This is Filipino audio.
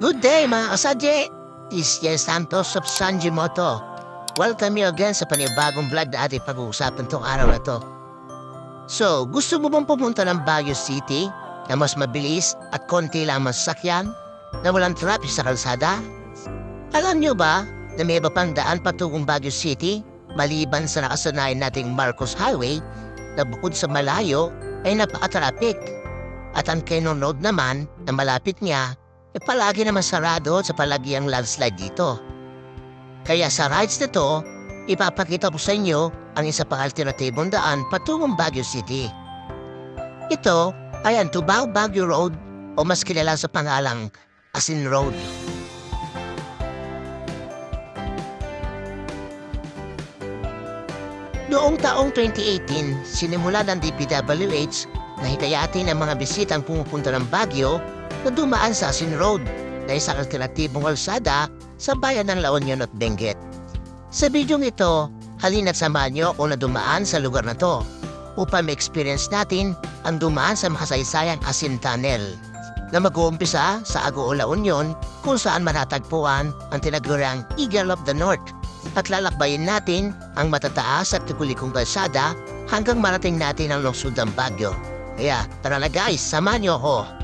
Good day mga kasadye! Is Yes Santos of Sanji Moto. Welcome you again sa panibagong vlog na ating pag-uusapan tong araw na to. So, gusto mo bang pumunta ng Baguio City na mas mabilis at konti lang masakyan na walang traffic sa kalsada? Alam nyo ba na may iba pang daan patungong Baguio City maliban sa nakasanayan nating Marcos Highway na bukod sa malayo ay napaka-traffic? At ang Cannon Road naman na malapit niya palagi naman sarado sa palagiang landslide dito. Kaya sa rides na to, ipapakita ko sa inyo ang isa pang alternatibong daan patungong Baguio City. Ito ay ang Tubao Baguio Road o mas kilala sa pangalang Asin Road. Noong taong 2018, sinimula ng DPWH na hikayatin ang mga bisitang pumupunta ng Baguio na dumaan sa Asin Road na isang alternatibong kalsada sa bayan ng La Union at Benguet. Sa bidyong ito, halina't samahan niyo ako na dumaan sa lugar na to upang ma-experience natin ang dumaan sa makasaysayang Asin Tunnel na mag-uumpisa sa Agoo, La Union kung saan matatagpuan ang tinaguriang Eagle of the North at lalakbayin natin ang matataas at tukulikong kalsada hanggang marating natin ang lungsod ng Baguio. Kaya tara na guys, samahan niyo ako!